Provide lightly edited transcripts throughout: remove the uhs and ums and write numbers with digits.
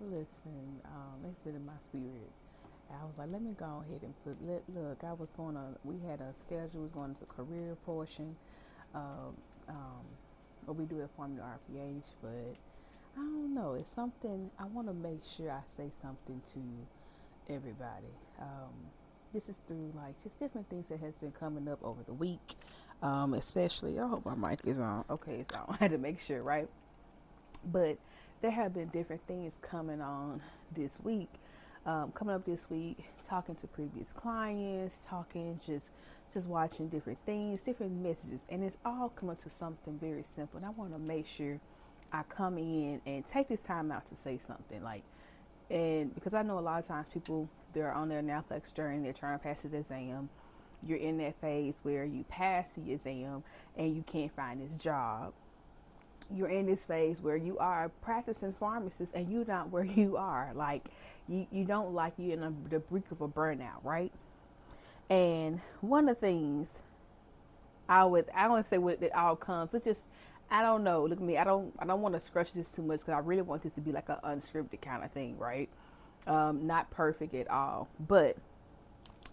Listen, it's been in my spirit. I was like, let me go ahead and look, I was going to, we had a schedule, was going to career portion, um, um, what we do at Formula RPH, but I don't know, it's something, I want to make sure I say something to everybody. This is through like just different things that has been coming up over the week, especially, I hope my mic is on. Okay, it's on. I had to make sure, right? But there have been different things coming up this week, talking to previous clients, talking just watching different things, different messages, and it's all coming to something very simple. And I want to make sure I come in and take this time out to say something like, and because I know a lot of times people they're on their NAPLEX journey, they're trying to pass this exam. You're in that phase where you pass the exam and you can't find this job. You're in this phase where you are a practicing pharmacist and you're not where you are. Like you don't like you in the brink of a burnout, right? And one of the things I don't say what it all comes. It just I don't know. Look at me. I don't want to scratch this too much because I really want this to be like an unscripted kind of thing, right? Not perfect at all, but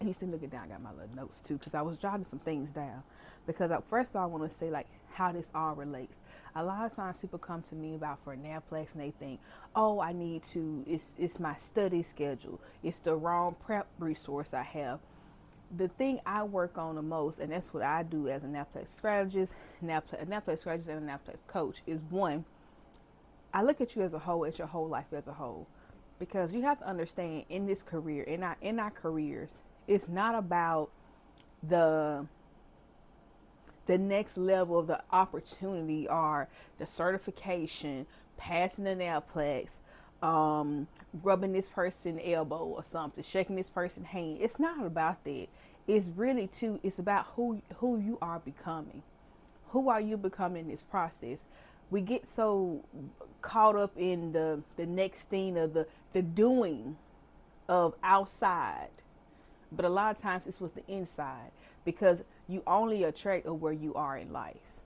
if you still looking down, I got my little notes too because I was jotting some things down. Because first of all, I want to say like how this all relates. A lot of times people come to me about for Naplex and they think, oh, I need to. It's my study schedule. It's the wrong prep resource I have. The thing I work on the most, and that's what I do as a Naplex strategist, a Naplex strategist and a Naplex coach, is one. I look at you as a whole, at your whole life as a whole, because you have to understand in this career, in our careers, it's not about the the next level of the opportunity or the certification, passing the nailplex, rubbing this person's elbow or something, shaking this person's hand. It's not about that. It's really too. It's about who you are becoming. Who are you becoming in this process? We get so caught up in the next thing of the doing of outside, but a lot of times it's what's the inside because you only attract where you are in life.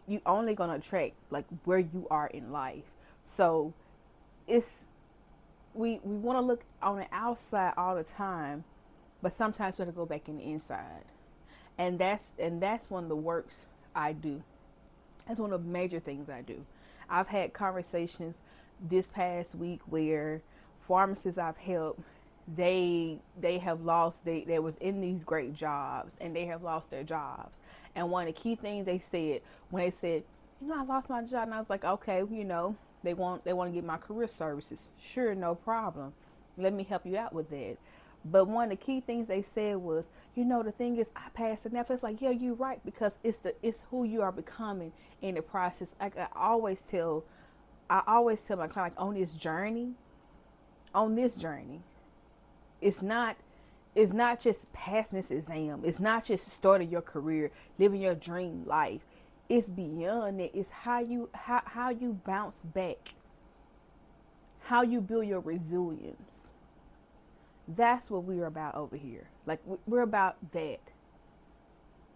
You only gonna attract like where you are in life. So it's we want to look on the outside all the time, but sometimes we have to go back in the inside, and that's one of the works I do. That's one of the major things I do. I've had conversations this past week where pharmacists I've helped, they have lost they was in these great jobs and they have lost their jobs. And one of the key things they said when they said, I lost my job, and I was like, okay, they want to get my career services. Sure, no problem. Let me help you out with that. But one of the key things they said was, the thing is, I passed the Netflix. Like, yeah, you're right because it's who you are becoming in the process. Like I always tell my client, like, on this journey, it's not just passing this exam. It's not just starting your career, living your dream life. It's beyond that. It's how you bounce back, how you build your resilience. That's what we're about over here. Like we're about that.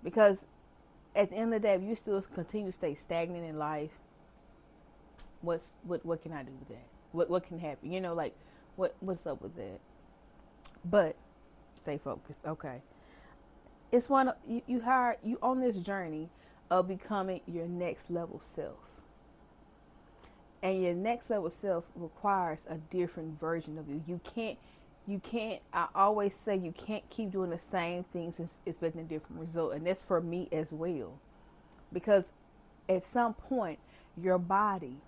Because at the end of the day, if you still continue to stay stagnant in life, what can I do with that? What can happen? Like what's up with that? But stay focused. Okay. It's one of you on this journey of becoming your next level self. And your next level self requires a different version of you. You can't I always say you can't keep doing the same things and expecting a different result. And that's for me as well. Because at some point your body,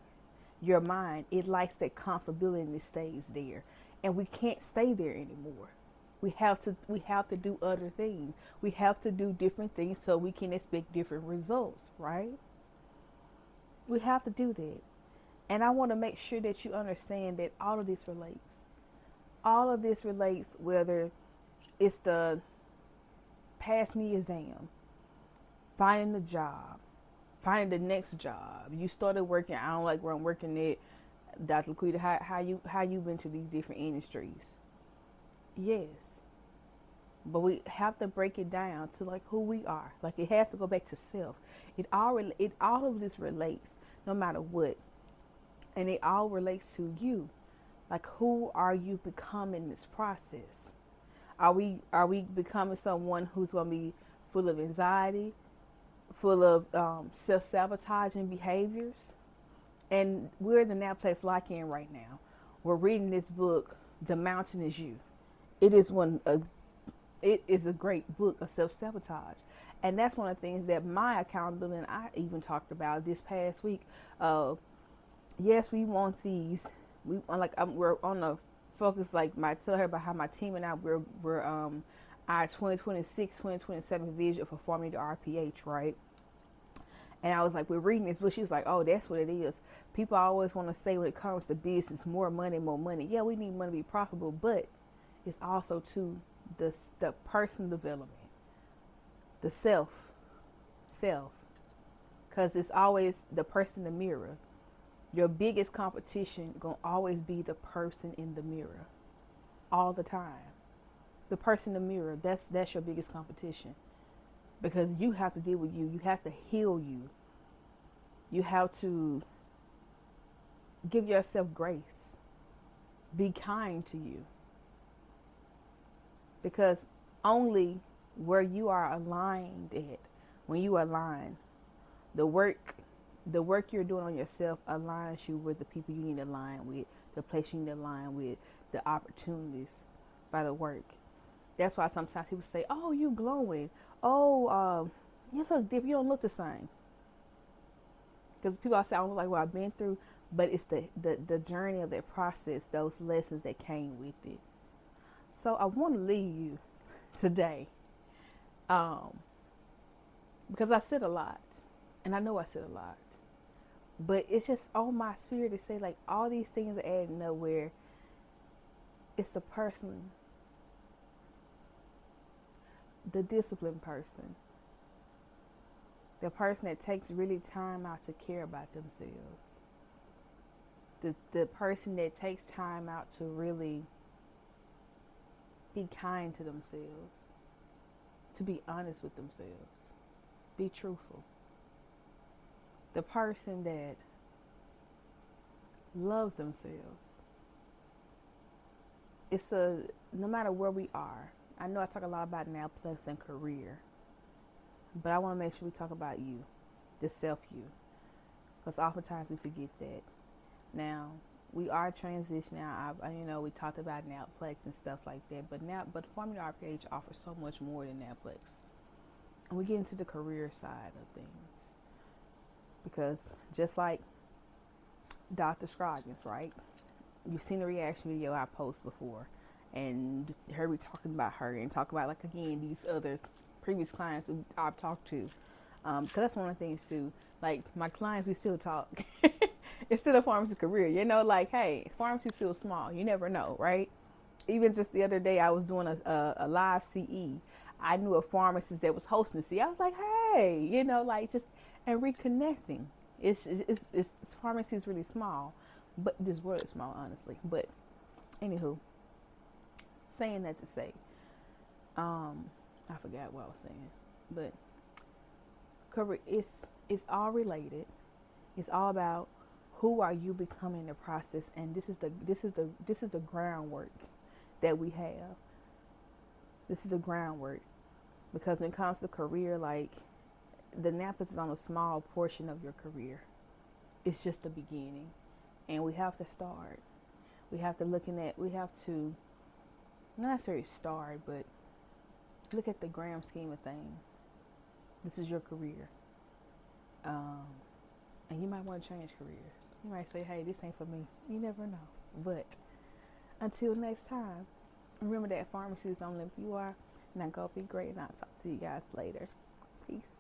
your mind, it likes that comfortability and it stays there. And we can't stay there anymore. We have to do other things. We have to do different things so we can expect different results, right? We have to do that. And I want to make sure that you understand that all of this relates. All of this relates, whether it's the passing the exam, finding the job, finding the next job. You started working. I don't like where I'm working at. Dr. LaQuita, how you been to these different industries? Yes, but we have to break it down to like who we are. Like it has to go back to self. It all of this relates, no matter what. And it all relates to you. Like, who are you becoming in this process? Are we becoming someone who's going to be full of anxiety, full of self-sabotaging behaviors? And we're in the Now Place Lock-In right now. We're reading this book, The Mountain Is You. It is it is a great book of self-sabotage. And that's one of the things that my accountability and I even talked about this past week. Yes, we want these. We're on the focus, like my tell her about how my team and I we're our 2026 2027 vision for forming the RPH, right? And I was like, we're reading this book. She was like, oh, that's what it is. People always want to say when it comes to business, more money, more money. Yeah, we need money to be profitable, but it's also to the personal development, the self, because it's always the person in the mirror. Your biggest competition gonna always be the person in the mirror, all the time. The person in the mirror, that's your biggest competition, because you have to deal with you. You have to heal you. You have to give yourself grace. Be kind to you, because only where you are aligned at, when you align, the work you're doing on yourself aligns you with the people you need to align with, the place you need to align with, the opportunities by the work. That's why sometimes people say, oh, you glowing. Oh, you look different. You don't look the same. Because people say, I don't look like what I've been through, but it's the journey of that process, those lessons that came with it. So I want to leave you today, because I said a lot, and I know I said a lot, but it's just on my spirit to say, like, all these things are adding up, where it's the person, the disciplined person, the person that takes really time out to care about themselves, the person that takes time out to really be kind to themselves, to be honest with themselves, be truthful. The person that loves themselves. No matter where we are, I know I talk a lot about now plus and career, but I want to make sure we talk about you, the self you, because oftentimes we forget that. Now, we are transitioning. We talked about Naplex and stuff like that, but Formula RPH offers so much more than Naplex. And we get into the career side of things, because just like Dr. Scroggins, right? You've seen the reaction video I post before, and heard me talking about her, and talk about, like, again, these other previous clients I've talked to, because that's one of the things too. Like, my clients, we still talk. It's still a pharmacy career, like, hey, pharmacy's still small. You never know, right? Even just the other day, I was doing a live CE. I knew a pharmacist that was hosting the CE. I was like, hey, like, just, and reconnecting. It's pharmacy is really small, but this world is small, honestly. But anywho, saying that to say, I forgot what I was saying, but career, it's all related. It's all about who are you becoming in the process, and this is the groundwork that we have. This is the groundwork, because when it comes to career, like, the NAPLES is on a small portion of your career. It's just the beginning, and we have to start. We have to not necessarily start, but look at the grand scheme of things. This is your career. And you might want to change careers. You might say, hey, this ain't for me. You never know. But until next time, remember that pharmacy is only if you are. Now go be great, and I'll talk to you guys later. Peace.